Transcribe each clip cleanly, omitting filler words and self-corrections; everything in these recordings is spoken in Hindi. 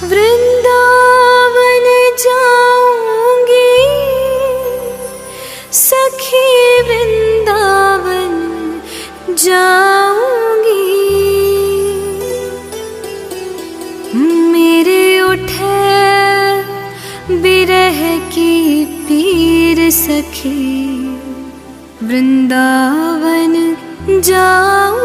वृंदावन जाऊंगी सखी, वृंदावन जाऊंगी। मेरे उठे बिरह की पीर सखी, वृंदावन जाऊंगी।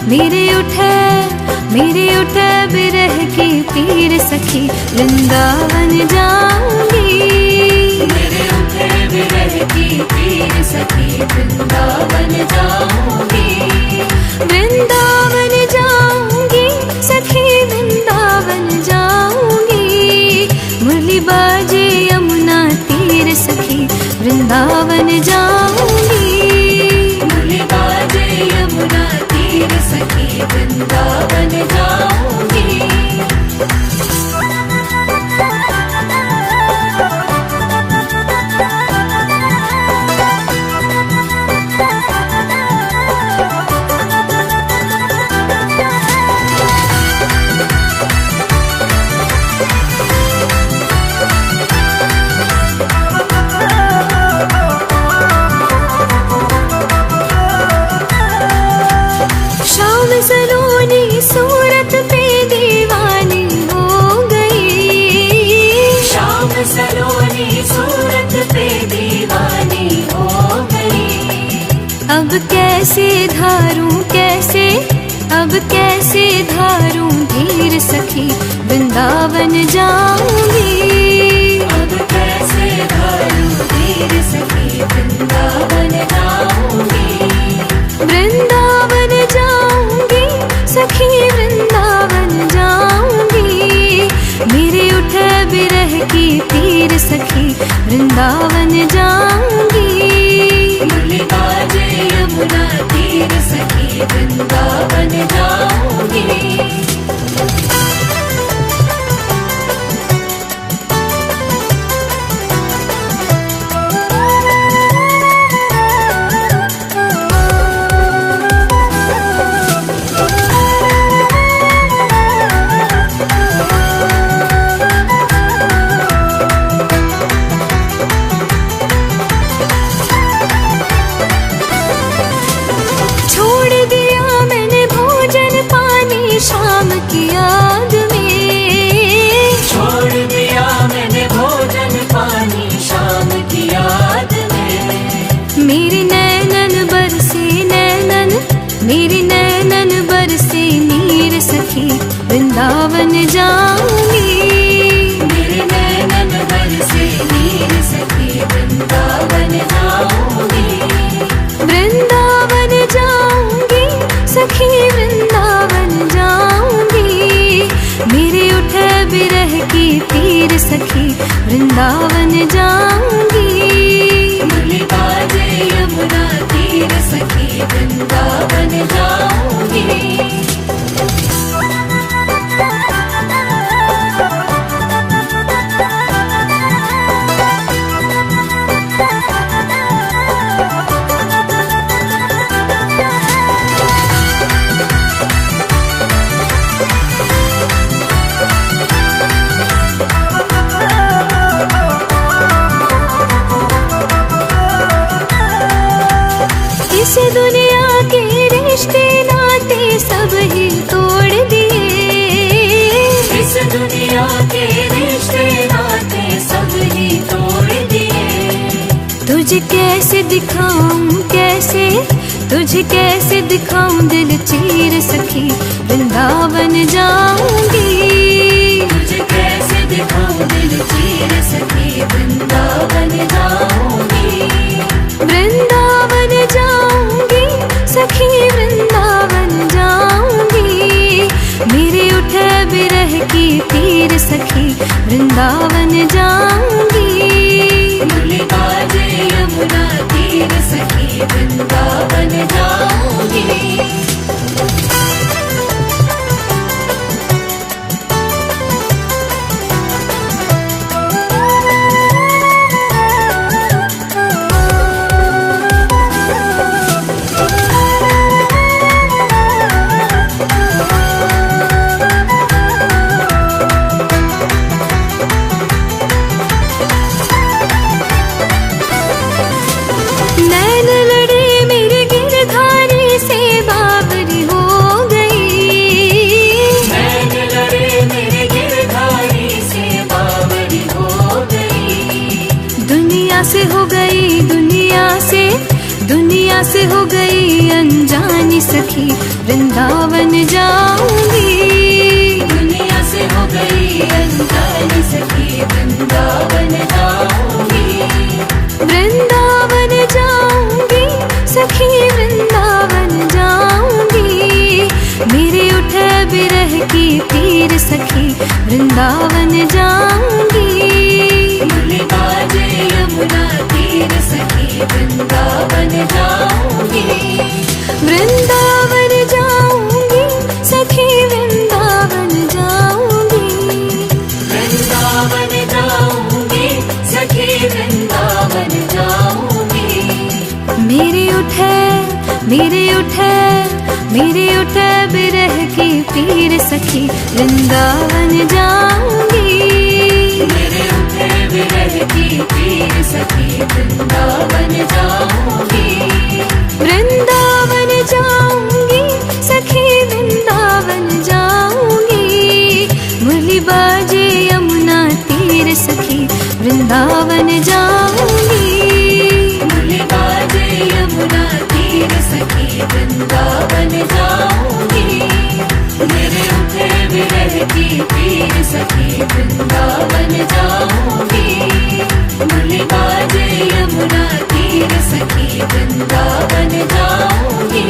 मेरे उठे बिरह की पीर सखी, वृंदावन जाऊंगी। मेरे उठे बिरह की पीर सखी, वृंदावन जाऊंगी। वृंदावन जाऊंगी सखी, वृंदावन जाऊंगी। मुरली बाजे यमुना तीर सखी, वृंदावन जाऊंगी। मुरली बाजे यमुना तीर सखी, वृंदावन जाऊंगी। शाम सलोनी सूरत पे दीवानी हो गई। शाम सलोनी सूरत पे दीवानी हो गई। अब कैसे धारूं कैसे, अब कैसे धारूं धीर सखी, वृंदावन जाऊंगी। अब कैसे धारूं धीर सखी, वृंदावन जाऊंगी। वृंदावन जाऊंगी सखी, वृंदावन जाऊंगी। मेरे उठे बिरह की पीर सखी, वृंदावन जाऊंगी। मुरली बाजे यमुना तीर सखी, वृंदावन जाऊंगी। शाम की याद में छोड़ दिया मैंने भोजन पानी, शाम की याद में। मेरे नैनन बरसे नैनन, मेरे नैनन बरसे नीर सखी, वृंदावन जाऊंगी। मेरे नैनन बरसे नीर सखी, वृंदावन जाऊंगी। वृंदावन जाऊंगी सखी, वृंदावन जाऊंगी। मेरे उठे बिरह की पीर सखी, वृंदावन जाऊंगी। मुरली बाजे यमुना तीर सखी, वृंदावन जाऊंगी। इस दुनिया के रिश्ते नाते सब ही तोड़ दिए। इस दुनिया के रिश्ते नाते सब ही तोड़ दिए। तुझे कैसे दिखाऊं कैसे, तुझे कैसे दिखाऊं दिल चीर सखी, वृंदावन जाऊंगी। तुझे कैसे दिखाऊं बिरह की पीर सखी वृंदावन जाऊंगी। मुरली बाजे यमुना तीर सखी वृंदावन जाऊंगी। नैन लड़े मेरे गिरधारी से बावरी हो गई। नैन लड़े मेरे गिरधारी से बावरी हो गई। दुनिया से हो गई, दुनिया से हो गई अनजानी सखी वृंदावन जाऊंगी। दुनिया से हो गई अनजानी सखी वृंदावन जाऊंगी। वृंदावन जाऊंगी सखी वृंदावन जाऊंगी। मेरे उठे बिरह की पीर सखी वृंदावन जाऊंगी। मुरली बाजे यमुना तीर सखी वृंदावन जाऊंगी। वृंदावन जाऊंगी सखी वृंदावन जाऊंगी। वृंदावन जाऊंगी सखी वृंदावन जाऊंगी। मेरे उठे बिरह की पीर सखी वृंदावन जाऊंगी। मेरे उठे बिरह की पीर सखी वृंदावन जाऊंगी। वृंदावन जाऊंगी सखी वृंदावन जाऊंगी। मुरली बाजे यमुना तीर सखी वृंदावन जाऊंगी। मुरली बाजे यमुना तीर सखी वृंदावन जाऊंगी। मेरे उठे बिरह की पीर सखी वृंदावन जाऊंगी। मुरली बाजे यमुना तीर सखी वृंदावन जाऊंगी।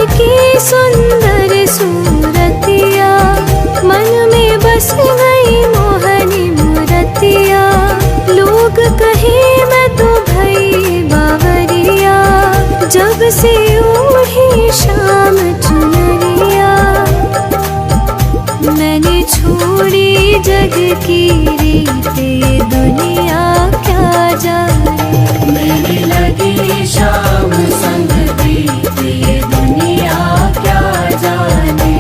की सुंदर सूरतिया, मन में बस गई मोहनी मूरतिया। लोग कहे मैं तो भई बावरिया, जब से ओढ़ी शाम चुनरिया। मैंने छोड़ी जग की रीते, दुनिया क्या जाने। मेरी लगी शाम संग बीते, ये दुनिया क्या जाने।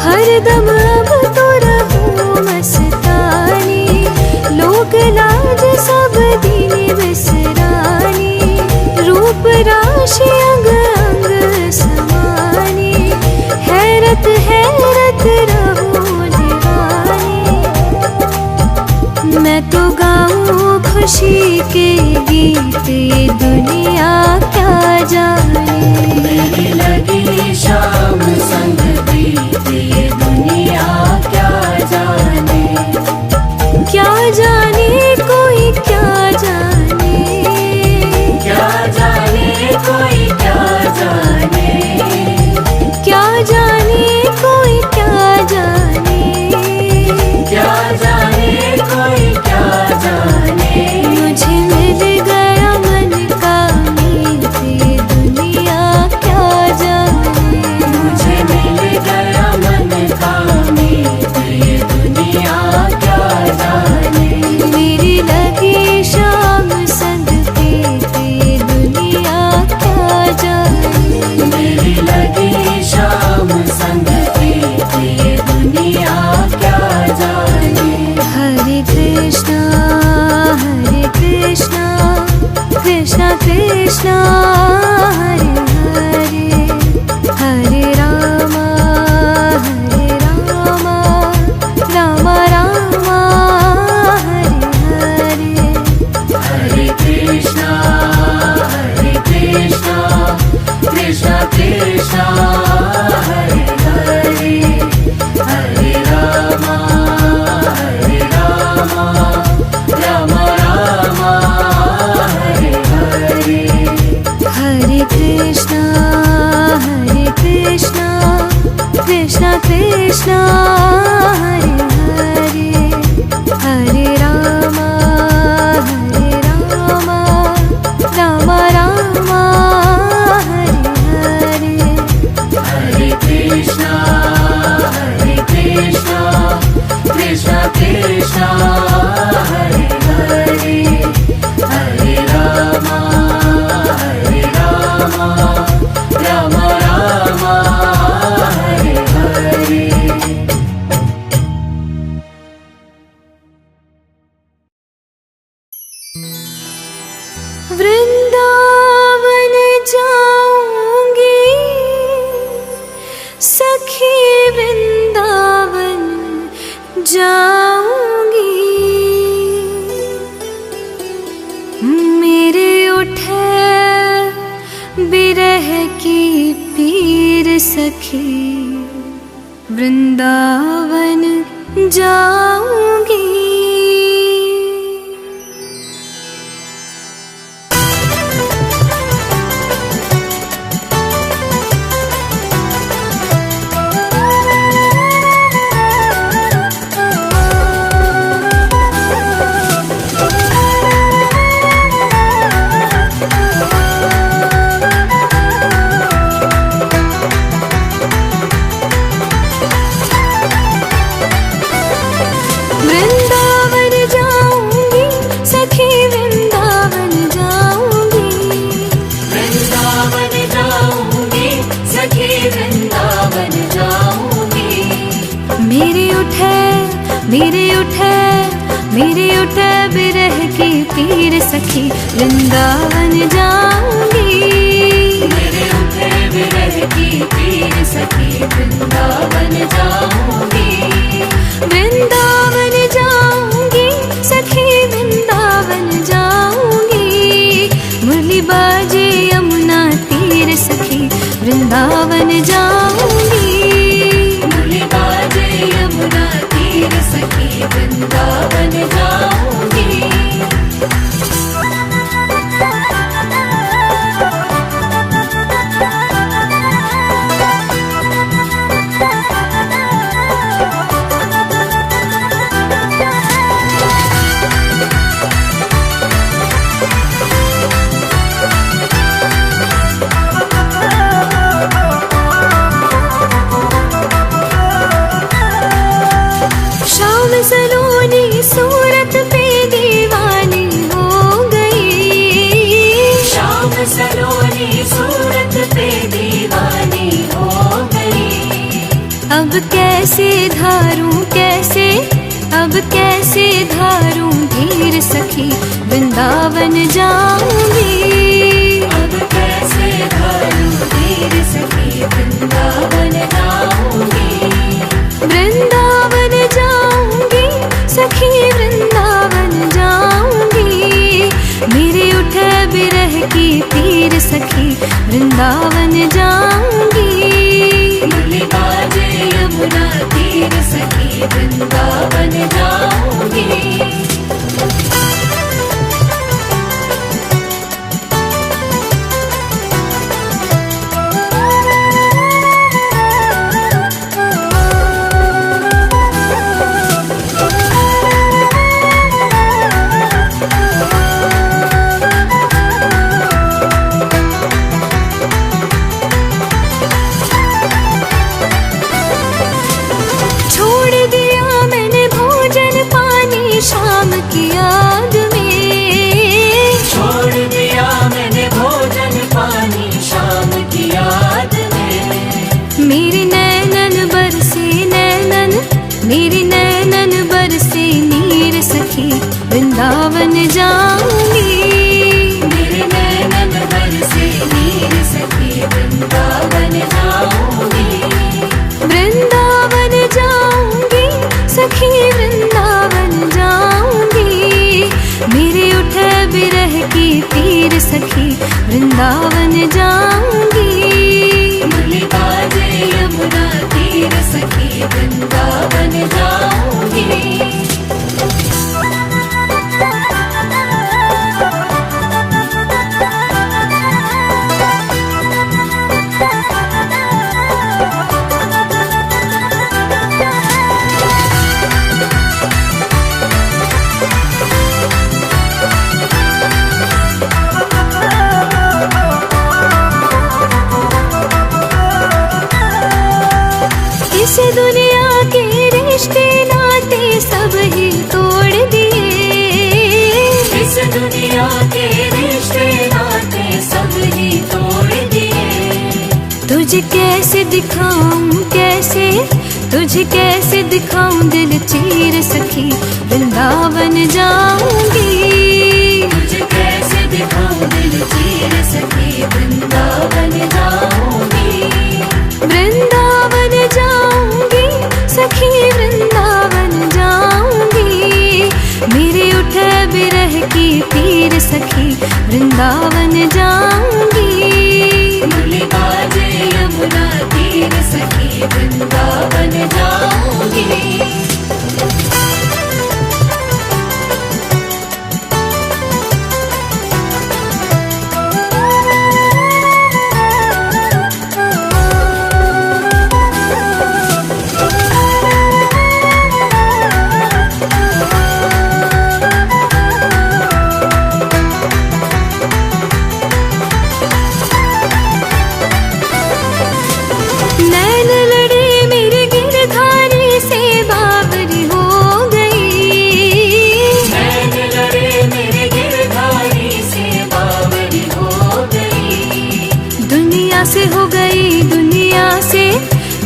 हरदम अब तो रहूं मस्तानी, लोक लाज सब दिन बिसरानी। रूप राशि अंग अंग समानी, हैरत हैरत रहूं दीवानी। मैं तो गाऊं खुशी के गीत, ये दुनिया क्या जाने। मेरी लगी शाम संग बीते, ये दुनिया क्या जाने। क्या जाने कोई क्या जाने, क्या जाने कोई क्या जाने। क्या जाने कोई क्या जाने। क्या जाने कोई क्या जाने। मुझे मिल गया मन का मीत, ये दुनिया क्या जाने। मुझे मिल गया मन का मीत, ये दुनिया क्या जाने। मेरी लगी शाम संग बीते, ये दुनिया क्या जाने। मेरी लगी शाम संग बीते, ये दुनिया क्या जाने। हरे कृष्णा कृष्णा कृष्णा हरे हरे, हरे रामा रामा रामा हरे हरे। हरे कृष्णा कृष्णा कृष्णा हरे हरे, हरे रामा राम राम हरे हरे। हरे कृष्णा कृष्णा कृष्णा हरे हरे, हरे रामा राम राम हरे हरे। हरे कृष्णा कृष्णा कृष्णा हरे हरे, हरे राम राम राम हरे हरे। वृंदावन जाऊंगी सखी, वृंदावन जाऊंगी। मेरे उठे बिरह की पीर सखी, वृंदावन जाऊंगी। वृंदावन जाऊंगी सखी, वृंदावन जाऊंगी। वृंदावन जाऊंगी सखी, वृंदावन जाऊंगी। मेरे उठे बिरह की पीर सखी, वृंदावन जाऊंगी। मेरे उठे बिरह की पीर सखी, वृंदावन जाऊंगी। वृंदावन जाऊंगी सखी, वृंदावन जाऊंगी। मुरली बाजे यमुना तीर सखी, वृंदावन वृंदावन जाऊंगी। बोले बाजे यमुना तीर सखी वृंदावन जाऊंगी। शाम सलोनी सूरत पे दीवानी हो गई। शाम सलोनी सूरत पे दीवानी हो गई। अब कैसे धारूं कैसे, अब कैसे धारूं धीर सखी वृंदावन जाऊंगी। अब कैसे धारूं धीर सखी वृंदावन जाऊंगी। वृंदावन जाऊंगी सखी वृंदावन जाऊंगी। मेरे उठे बिरह की तीर सखी वृंदावन जाऊंगी। बोले बाजे यमुना तीर सखी वृंदावन जाऊंगी। छोड़ दिया मैंने भोजन पानी शाम की याद में। छोड़ दिया मैंने भोजन पानी शाम की याद में। मेरे नैनन बरसे नैनन, मेरी नैनन बरसे नीर सखी वृंदावन जाऊंगी। मेरे नैनन बरसे नीर सखी वृंदावन जाऊंगी। वृंदावन जाऊंगी सखी वृंदावन जाऊंगी। मेरे उठे बिरह की तीर सखी वृंदावन जाऊंगी। बोले बाजे यमुना तीर सखी वृंदावन जाऊंगी। इस दुनिया के रिश्ते नाते सब ही तोड़ दिए। इस दुनिया के रिश्ते नाते सब ही तोड़ दिए। तुझे कैसे दिखाऊं कैसे, तुझे कैसे दिखाऊं दिल चीर सखी वृंदावन जाऊंगी। तुझे कैसे दिखाऊं दिल चीर सखी वृंदावन जाऊंगी। वृंदावन जाऊंगी सखी वृंदावन जाऊंगी। मेरे उठे बिरह की तीर सखी वृंदावन जाऊंगी। बोले बाजे यमुना तीर सखी वृंदावन जाऊंगी। नैन लड़े मेरे गिरधारी से बावरी हो गई। नैन लड़े मेरे गिरधारी से बावरी हो गई। दुनिया से हो गई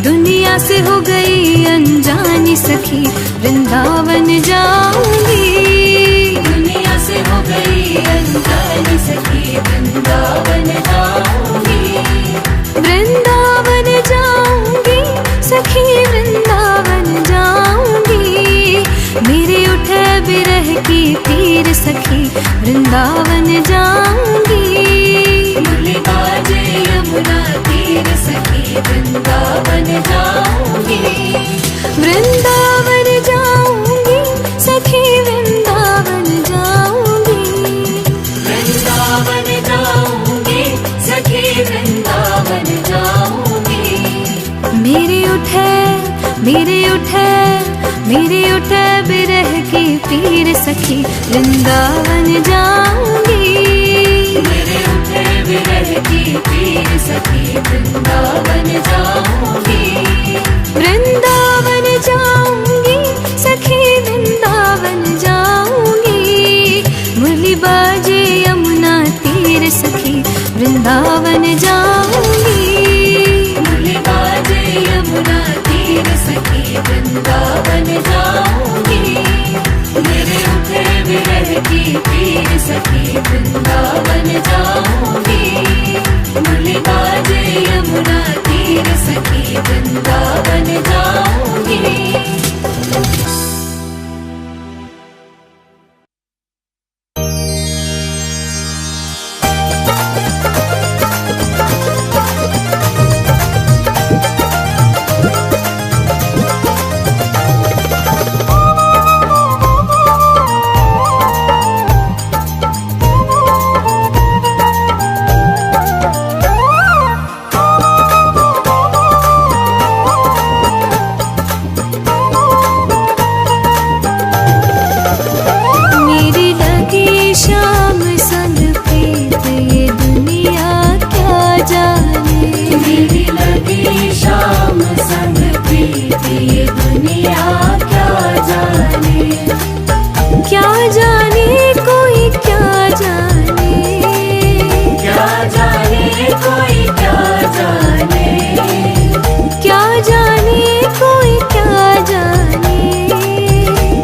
दुनिया से हो गई अनजानी सखी वृंदावन जाऊंगी। दुनिया से हो गई अनजानी सखी वृंदावन जाऊंगी। वृंदावन जाऊंगी सखी वृंदावन जाऊंगी। मेरे उठे बिरह की तीर सखी वृंदावन जाऊंगी। मुरली बाजे यमुना तीर सखी वृंदावन जाऊंगी। वृंदावन जाऊंगी सखी वृंदावन जाऊंगी। वृंदावन जाऊंगी सखी वृंदावन जाऊंगी। मेरे उठे बिरह की पीर सखी वृंदावन जाऊंगी। मेरे उठे विरह की पीर सखी वृंदावन जाऊंगी। वृंदावन जाऊंगी सखी वृंदावन जाऊंगी। मुरली बाजे यमुना तीर सखी वृंदावन जाऊंगी। मुरली बाजे यमुना तीर सखी वृंदावन जाऊंगी। मेरे उठे विरह की पीर सखी वृंदावन जाऊंगी। मुरली बाजे यमुना तीर सखी वृंदावन जाऊंगी। मेरी लगी शाम संग प्रीत ये दुनिया क्या जाने। मेरी लगी शाम संग प्रीत ये दुनिया क्या जाने। क्या जाने कोई क्या जाने। क्या जाने कोई क्या जाने। क्या जाने कोई क्या जाने।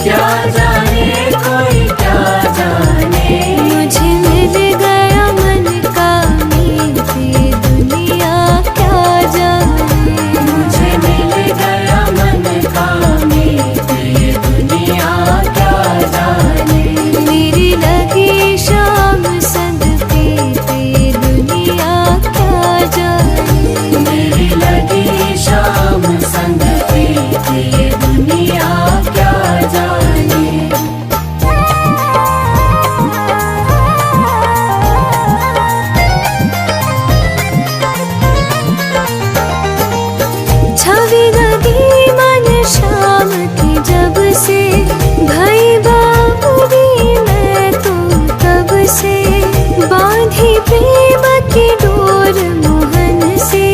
क्या जाने कोई क्या जाने। मुझे मिल गया मन का मीत ये दुनिया क्या जाने। मुझे मिल गया मन का मीत ये दुनिया क्या जाने। मेरी लगी शाम संग प्रीत ये दुनिया क्या जाने। मेरी लगी शाम संग प्रीत ये दुनिया क्या जाने। छवि लगी मन शाम की जब से भई बाबूरी मैं तो तब से बांधी प्रेम की डोर मोहन से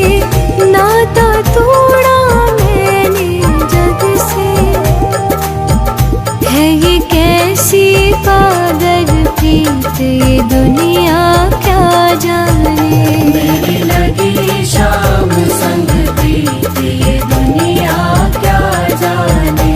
नाता तोड़ा मैंने जग से। है ये कैसी पागल प्रीत ये दुनिया क्या जाने। मेरी लगी शाम संग प्रीत ये दुनिया क्या जाने।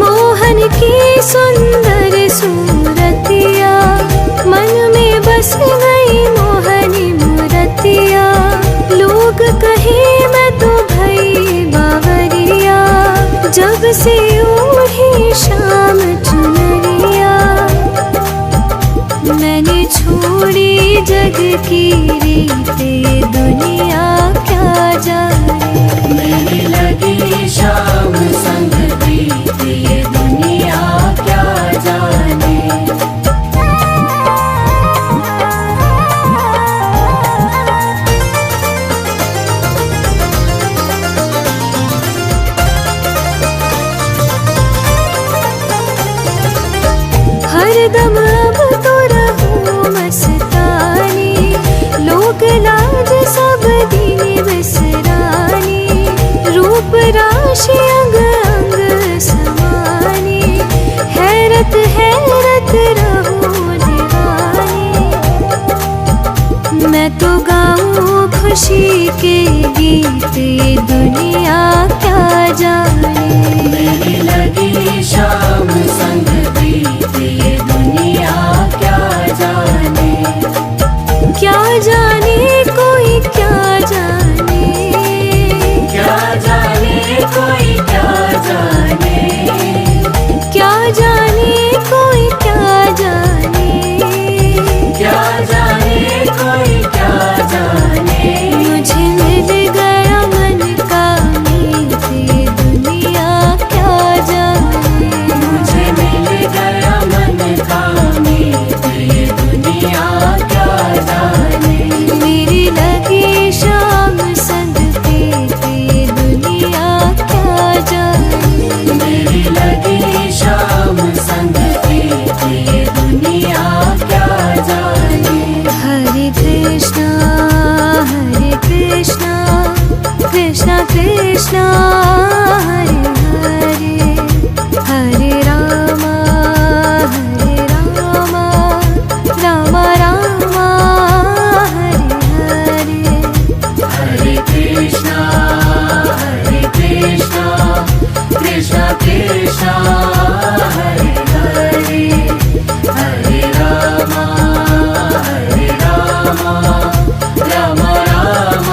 मोहन की सुंदर सूरतिया मन में बस गई मोहनी मूरतिया। लोग कहे मैं तो भई बावरिया जब से ओढ़ी शाम चुनरिया। मैंने छोड़ी जग की रीत ये दुनिया क्या जाने। मेरी लगी शाम संग प्रीत ये दुनिया क्या जाने। हरदम अब तो रहूं मस्तानी। लोक लाज सब दिन बिसरानी। रूप राशि अंग अंग समानी। हैरत हैरत रहूं दीवानी। मैं तो गाऊं खुशी के गीत ये दुनिया क्या जाने। मेरी लगी शाम संग प्रीत ये दुनिया जाने, क्या जाने कोई क्या जाने, क्या जाने कोई क्या जाने, क्या जाने कोई क्या जाने। मुझे मिल गया मन का मीत ये दुनिया क्या जाने, मुझे मिल गया मन का मीत ये दुनिया क्या जाने। मेरी लगी शाम संग पीते ये दुनिया क्या जाने, मेरी लगी शाम संग पीते ये दुनिया क्या जाने। हरे कृष्णा कृष्णा कृष्णा हरे हरे, हरे रामा रामा रामा हरे हरे। हरे कृष्णा कृष्णा कृष्णा हरे हरे, हरे रामा राम राम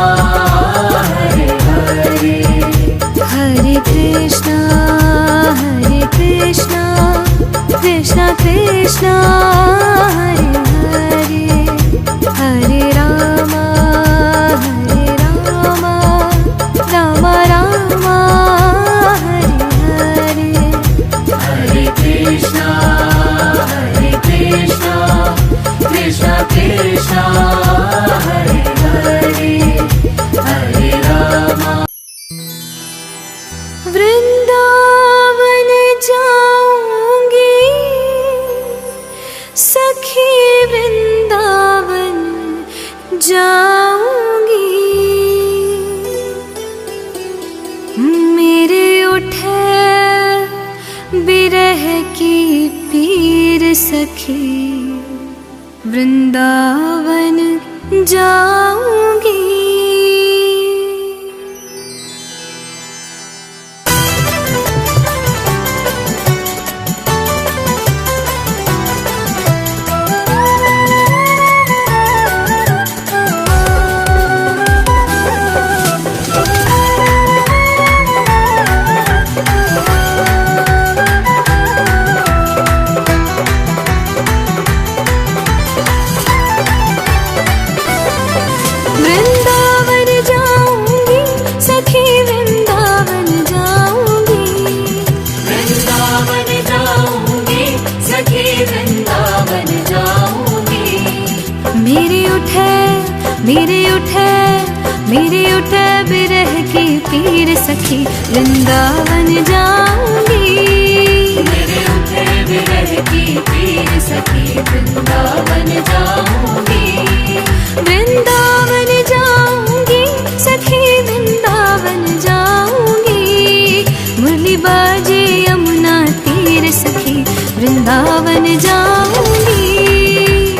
हरे हरे। हरे कृष्णा कृष्णा कृष्णा हरे हरे, हरे रामा राम राम हरे हरे। हरे कृष्णा कृष्णा कृष्णा हरे हरे, हरे राम। वृंदावन जाऊंगी सखी, वृंदावन जाऊंगी। मेरे उठे बिरह की पीर सखी, वृंदावन जाऊंगी। वृंदावन जाऊंगी सखी, वृंदावन जाऊंगी। वृंदावन जाऊंगी सखी, वृंदावन जाऊंगी। मेरे उठे बिरह की पीर सखी, वृंदावन जाऊंगी। मेरे उठे विरह की पीर सखी, वृंदावन जाऊंगी। वृंदावन जाऊंगी सखी, वृंदावन जाऊंगी। मुरली बाजे यमुना तीर सखी, वृंदावन जाऊंगी।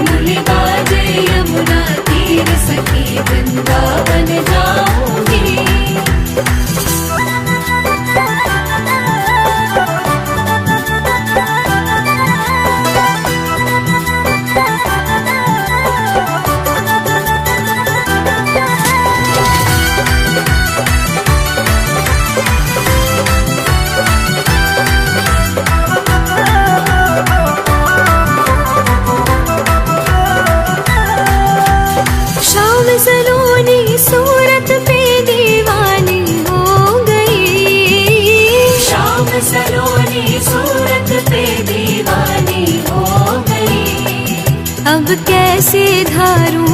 मुरली बाजे यमुना तीर सखी, वृंदावन जाऊंगी। शाम सलोनी सूरत पे दीवानी हो गई। शाम सलोनी सूरत पे दीवानी हो गई। अब कैसे धारूं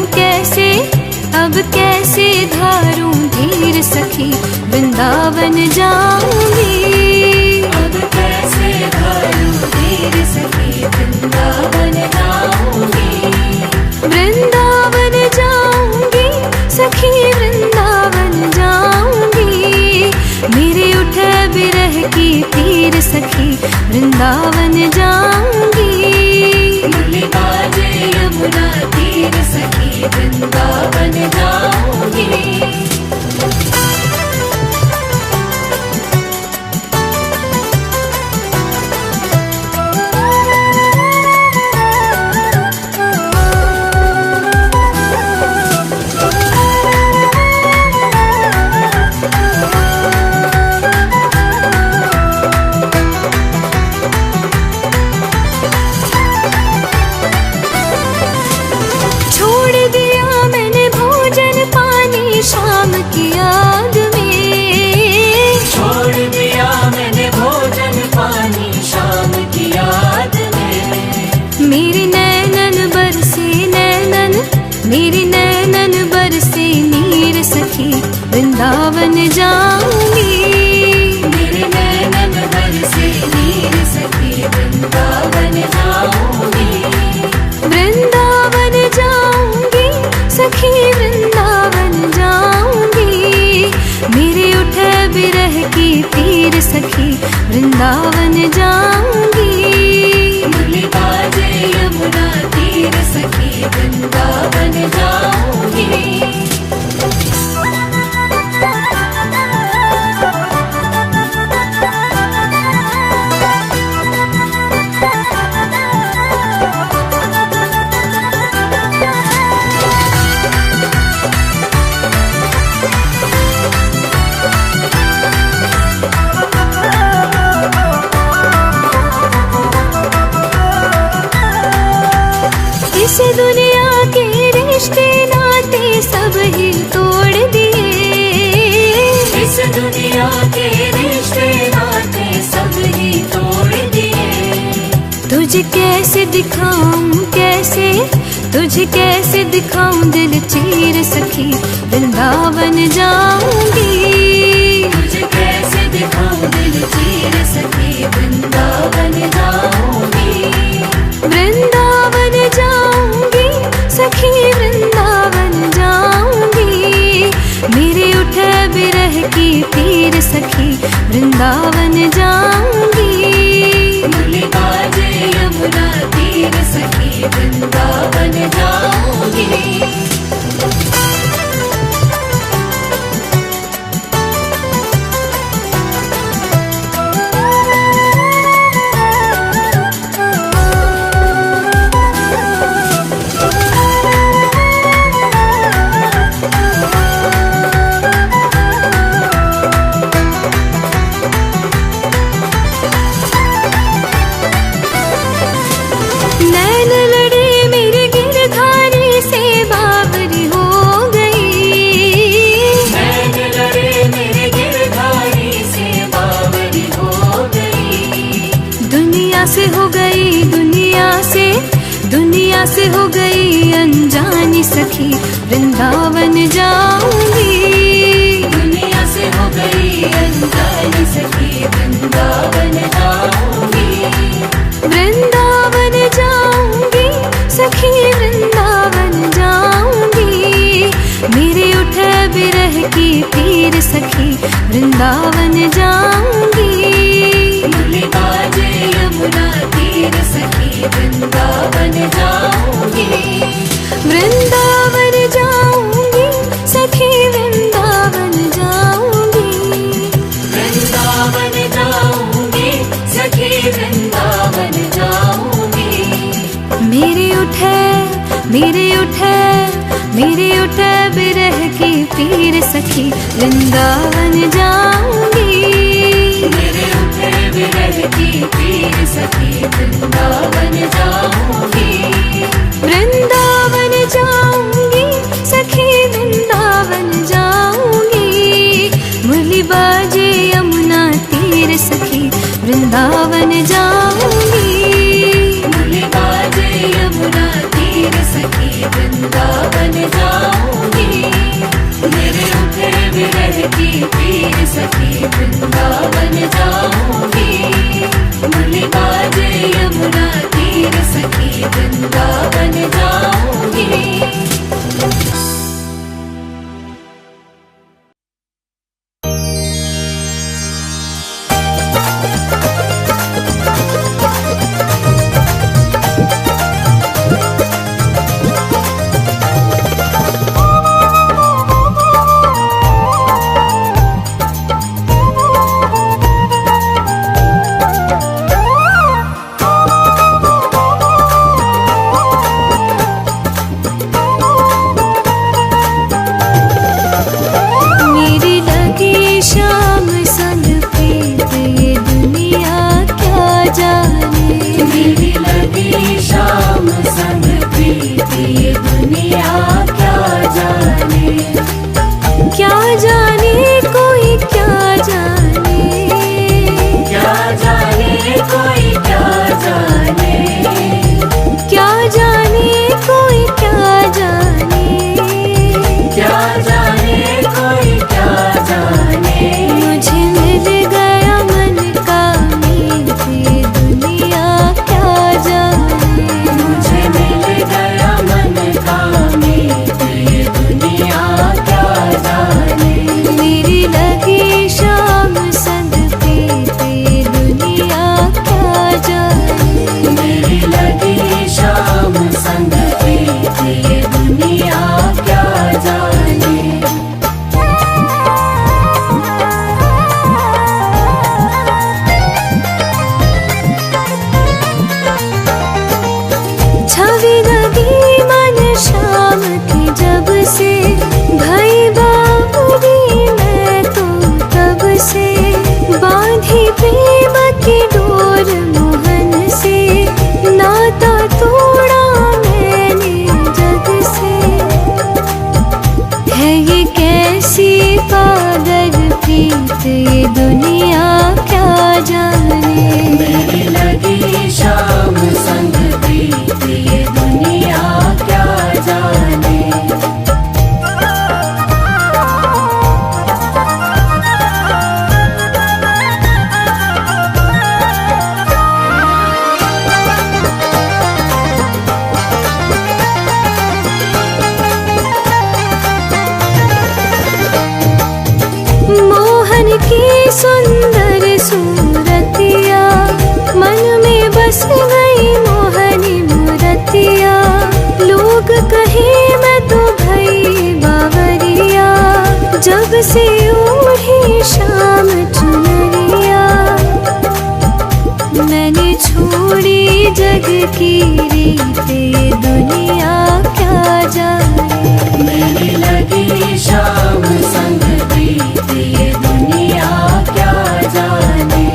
धीर सखी, वृंदावन जाऊंगी। अब कैसे धारूं धीर सखी, वृंदावन जाऊंगी। वृंदावन जाऊंगी सखी, वृंदावन जाऊंगी। मेरे उठे बिरह की पीर सखी, वृंदावन जाऊंगी। मुरली बाजे यमुना तीर सखी, वृंदावन जाऊंगी। की याद में। छोड़ दिया मैंने भोजन पानी शाम की याद में। मेरे नैनन बरसे नैनन, मेरे नैनन बरसे नीर सखी, वृंदावन जाऊंगी। मेरे नैनन बरसे नीर सखी, वृंदावन जाऊंगी। वृंदावन जाऊंगी सखी, वृंदावन जाऊंगी। मेरे उठे बिरह की पीर सखी, वृंदावन जाऊंगी। मुरली बाजे यमुना तीर सखी, वृंदावन जाऊंगी। इस दुनिया के रिश्ते नाते सब ही तोड़ दिए। इस दुनिया के रिश्ते नाते सब ही तोड़ दिए। तुझे कैसे दिखाऊं कैसे, तुझे कैसे दिखाऊं दिल चीर सखी, वृंदावन जाऊंगी। तुझे कैसे दिखाऊं दिल चीर सखी, वृंदावन जाऊंगी। वृंदावन जाऊंगी सखी, वृंदावन जाऊंगी। मेरे उठे बिरह की पीर सखी, वृंदावन जाऊंगी। मुरली बाजे यमुना तीर सखी, वृंदावन जाऊंगी। नैन लड़े मेरे गिरधारी से बावरी हो गई। नैन लड़े मेरे गिरधारी से बावरी हो गई। दुनिया से हो गई, दुनिया से हो गई अनजानी सखी, वृंदावन जाऊंगी। दुनिया से हो गई अनजानी सखी, वृंदावन जाऊंगी। वृंदावन जाऊंगी सखी, वृंदावन जाऊंगी। मेरे उठे बिरह की पीर सखी, वृंदावन जाऊंगी। मुरली बाजे यमुना तीर सखी, वृंदावन जाऊंगी। वृंदावन जाऊंगी सखी, वृंदावन जाऊंगी। वृंदावन जाऊंगी सखी, वृंदावन जाऊंगी। मेरे उठे बिरह की पीर सखी, वृंदावन जाऊंगी। मेरे उठे बिरह की पीर सखी, वृंदावन जाऊंगी। वृंदावन जाऊंगी सखी, वृंदावन जाऊंगी। मुरली बाजे यमुना तीर सखी, वृंदावन जाऊंगी। मुरली बाजे यमुना तीर सखी, वृंदावन जाऊंगी। मेरे उठे बिरह की पीर सखी, है ये कैसी पागल प्रीत, ये दुनिया क्या जाने। मेरी लगी शाम संग प्रीत, ये दुनिया क्या जाने। मोहन की सुंदर सूरतिया, मन में बस गई मोहनी मूरतिया। लोग कहे मैं तो भई बावरिया, जब से ओढ़ी शाम चुनरिया। मैंने छोड़ी जग की रीत, ये दुनिया क्या जाने। मेरी लगी शाम संग प्रीत, ये दुनिया क्या जाने।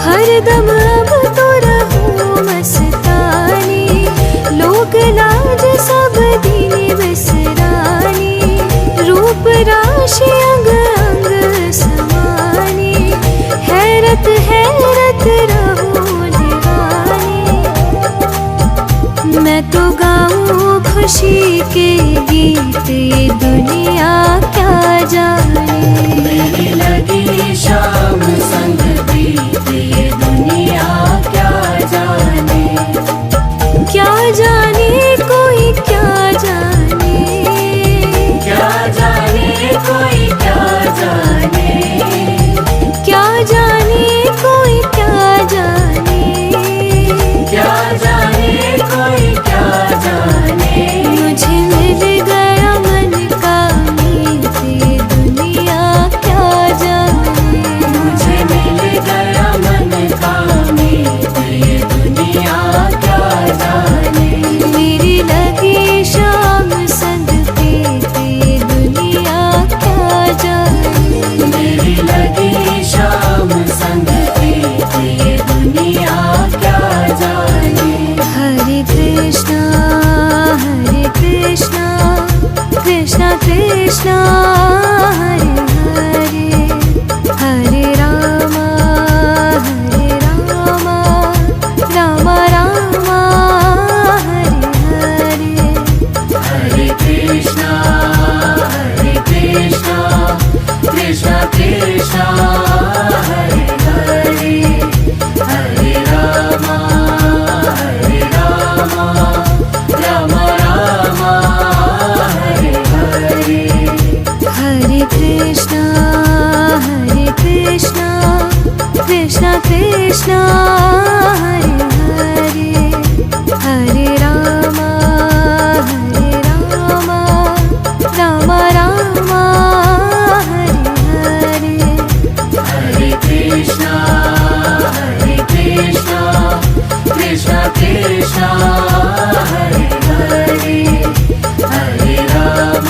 हरदम अब तो रहूं मस्तानी, लोक लाज सब दिन बिसरानी। रूप राशि अंग अंग समानी, हैरत हैरत रहूं दीवानी। मैं तो गाऊं खुशी के गीत, ये दुनिया क्या जाने। मेरी लगी शाम संग प्रीत, ये दुनिया क्या जाने। क्या जाने कोई क्या जाने, क्या जाने कोई क्या जाने। क्या जाने कोई क्या जाने। क्या जाने कोई क्या जाने। मुझे मिल गया मन का मीत, ये दुनिया क्या जाने। मुझे मिल गया मन का मीत, ये दुनिया क्या जाने। मेरी लगी शाम संग प्रीत, ये दुनिया क्या जाने। मेरी लगी शाम संग प्रीत, ये दुनिया क्या जाने। हरे कृष्णा कृष्णा कृष्णा हरे हरे, हरे रामा राम राम हरे हरे। हरे कृष्णा कृष्णा कृष्णा हरे हरे, हरे रामा राम राम हरे हरे। हरे कृष्णा कृष्णा कृष्णा हरे हरे, हरे राम राम राम हरे हरे। हरे कृष्णा कृष्णा कृष्णा हरे हरे, हरे राम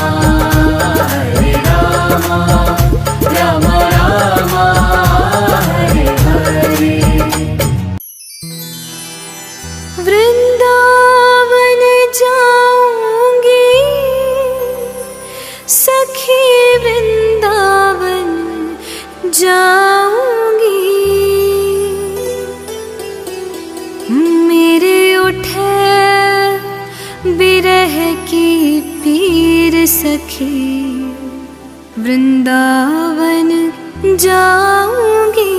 राम राम हरे हरे। वृंदावन जाऊंगी सखी, वृंदावन जाऊंगी। मेरे उठे बिरह की पीर सखी, वृंदावन जाऊंगी।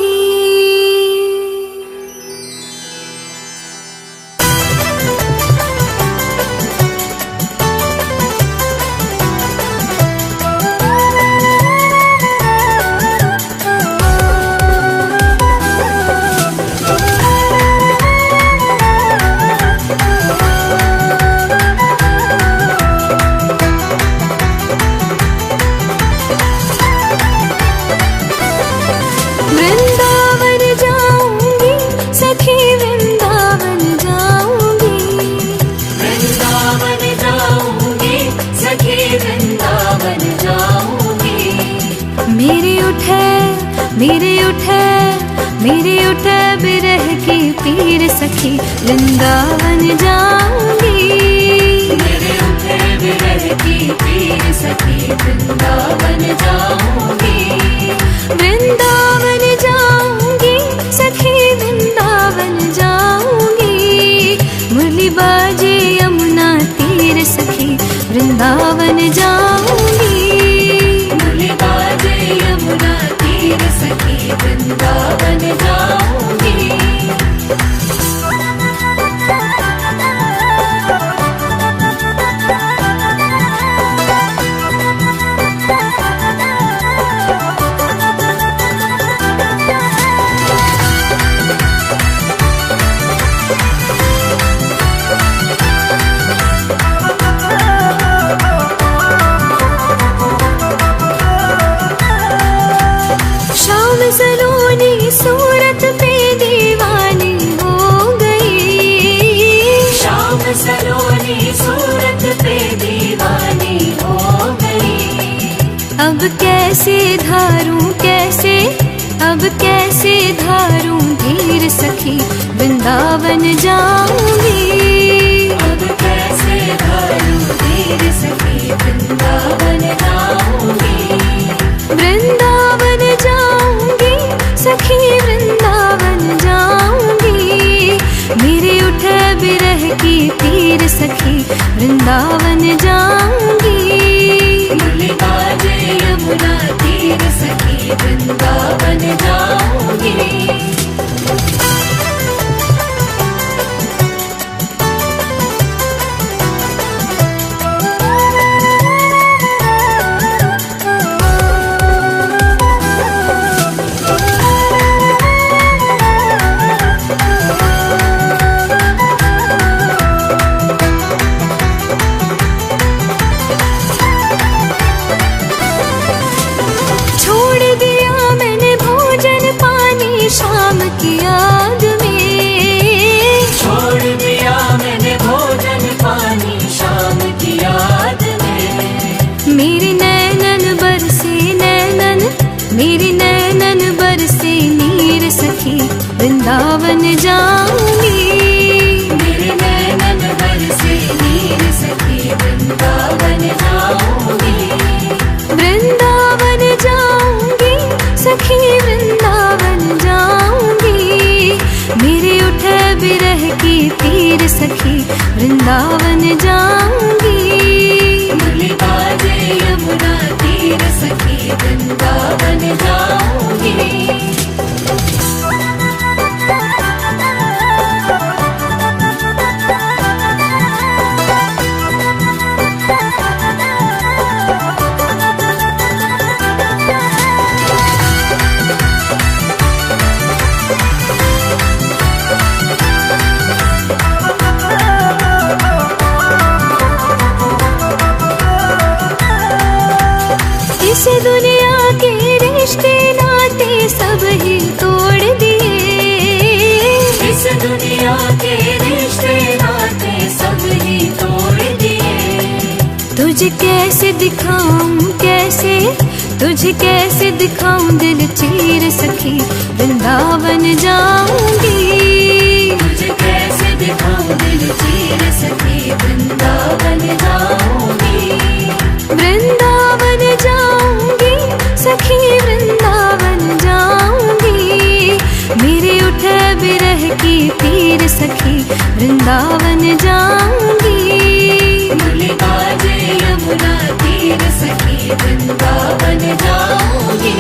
वृंदावन उठे बिरह की पीर सखी, वृंदावन जाऊंगी। मेरे उठे बिरह की पीर सखी, वृंदावन जाऊंगी। वृंदावन जाऊंगी सखी, वृंदावन जाऊंगी। मुरली बाजे यमुना तीर सखी, वृंदावन जाऊंगी। मुरली बाजे यमुना तीर सखी, वृंदावन जाऊंगी। शाम सलोनी सूरत पे दीवानी हो गई। शाम सलोनी सूरत पे दीवानी हो गई। अब कैसे धारूं धीर सखी, वृंदावन जाऊंगी। अब कैसे धारूं धीर सखी, वृंदावन जाऊंगी। वृंदावन जाऊंगी सखी, वृंदावन जाऊंगी। मेरे उठे बिरह की पीर सखी, वृंदावन जाऊंगी। मुरली बाजे यमुना तीर सखी, वृंदावन जाऊंगी। शाम की याद में छोड़ दिया मैंने भोजन पानी, शाम की याद में। मेरे नैनन बरसे नीर सखी, वृंदावन जाऊंगी। मेरे नैनन बरसे नीर सखी, वृंदावन जाऊंगी। वृंदावन जाऊंगी सखी, वृंदावन जाऊंगी। मेरे उठे बिरह की पीर सखी, वृंदावन जाऊंगी। मुरली बाजे यमुना तीर सखी, वृंदावन जाऊंगी। इस दुनिया के रिश्ते नाते सब ही तोड़ दिए। इस दुनिया के रिश्ते नाते सब ही तोड़ दिए। तुझे कैसे दिखाऊं दिल चीर सखी, वृंदावन जाऊंगी। तुझे कैसे दिखाऊं दिल चीर सखी, वृंदावन जाऊंगी। वृंदावन जाऊंगी सखी, वृंदावन जाऊंगी। मेरे उठे बिरह की पीर सखी, वृंदावन जाऊंगी। मुरली बाजे यमुना तीर सखी, वृंदावन जाऊंगी।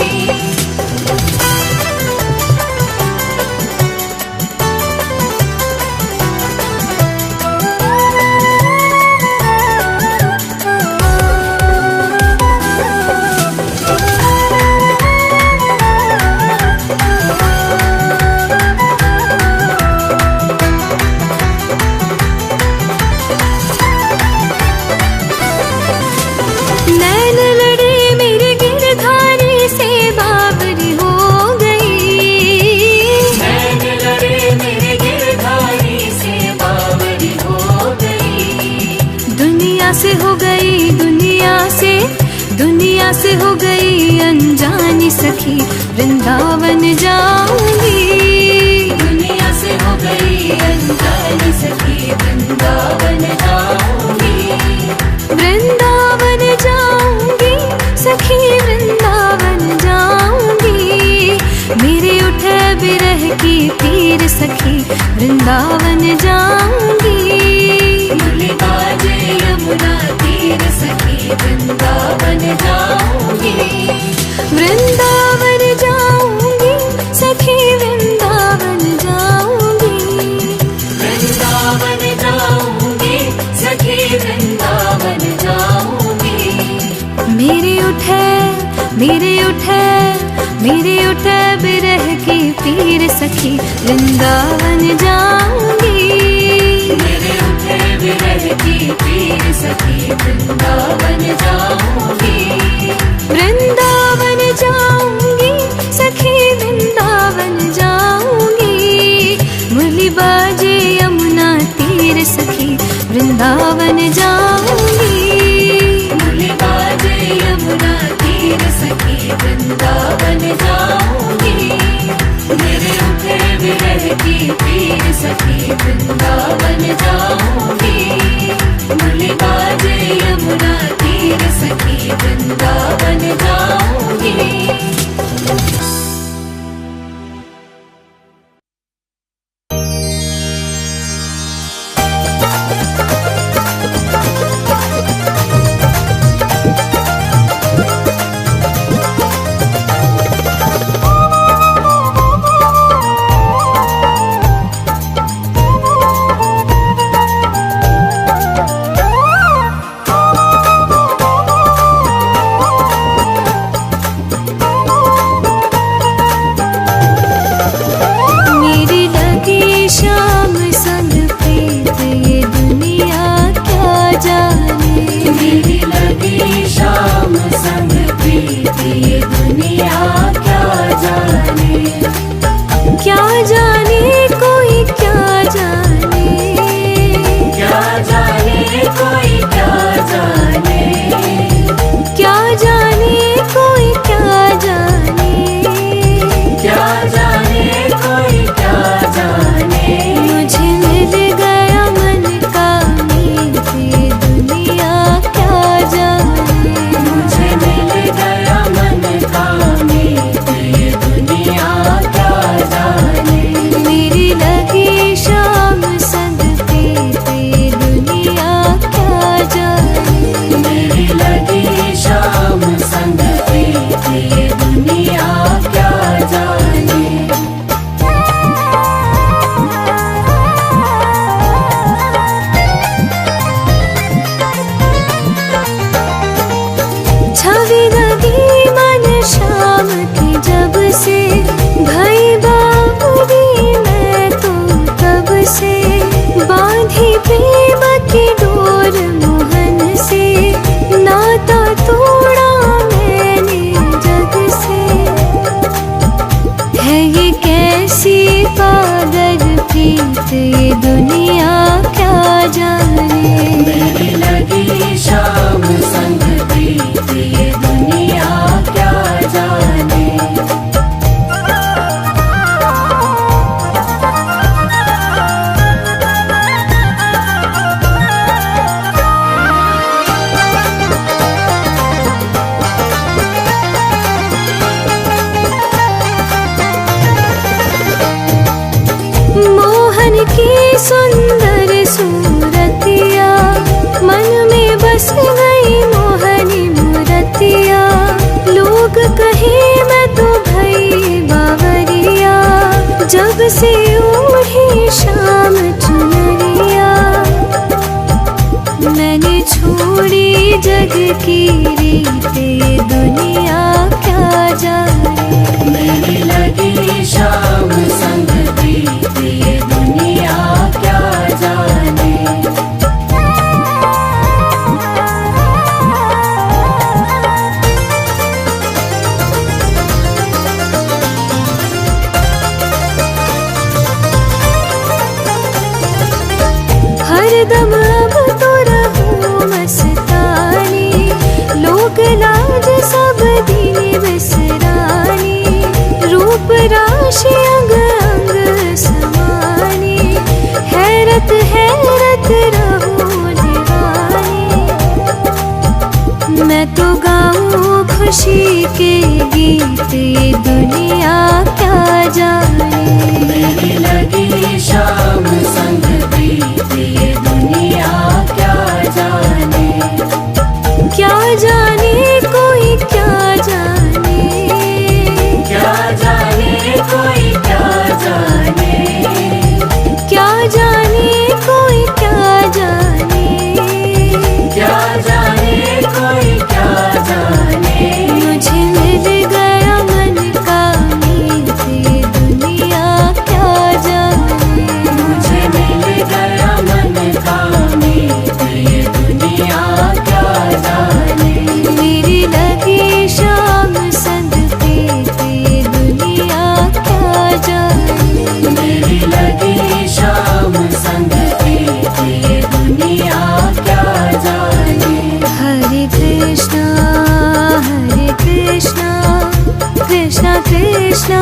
नैन लड़े मेरे गिरधारी से बावरी हो गई। नैन लड़े मेरे गिरधारी से बावरी हो गई। दुनिया से हो गई अनजानी सखी वृंदावन जाऊंगी। दुनिया से हो गई अनजानी सखी वृंदावन जाऊंगी। वृंदावन जाऊंगी सखी वृंदावन जाऊंगी। मेरे उठे बिरह की पीर सखी वृंदावन जाऊंगी। मुरली बाजे यमुना तीर सखी वृंदावन जाऊंगी। वृंदावन जाऊंगी सखी वृंदावन जाऊंगी। वृंदावन जाऊंगी सखी वृंदावन जाऊंगी। मेरे उठे बिरह की पीर सखी वृंदावन जाऊंगी। मेरे उठे बिरह की पीर सखी वृंदावन जाऊंगी। वृंदावन जाऊंगी सखी वृंदावन जाऊंगी। मुरली बाजे यमुना तीर सखी वृंदावन जाऊंगी। मुरली बाजे यमुना तीर सखी वृंदावन जाऊंगी। मेरे उठे बिरह की पीर सखी वृंदावन जाऊंगी। मुरली बाजे यमुना तीर सखी वृंदावन जाऊंगी। ये दुनिया क्या जाने। मेरी लगी शाम संग प्रीत ये दुनिया क्या जाने। मोहन की सुंदर सूरतिया मन में बस गई मोहनी मूरतिया। लोग कहे मैं तो भई बावरिया जब से ओढ़ी शाम चुनरिया। मैंने छोड़ी जग की रीत ये दुनिया क्या जाने। मेरी लगी शाम संग प्रीत ये दुनिया क्या जाने। हरदम अब तो रहूं मस्तानी लोग लाज सब खुशी के गीत ये दुनिया क्या जाने। मेरी लगी शाम संग प्रीत ये दुनिया क्या जाने। क्या जाने कोई क्या जाने, क्या जाने कोई क्या जाने। क्या जाने कोई क्या जाने, क्या जाने कोई क्या जाने। मुझे मिल गया मन का मीत ये दुनिया क्या जाने। मुझे मिल गया मन का मीत ये दुनिया क्या जाने। मेरी लगी शाम संग प्रीत ये दुनिया क्या जाने। मेरी लगी शाम संग प्रीत ये दुनिया क्या जाने। हरे कृष्णा कृष्णा कृष्णा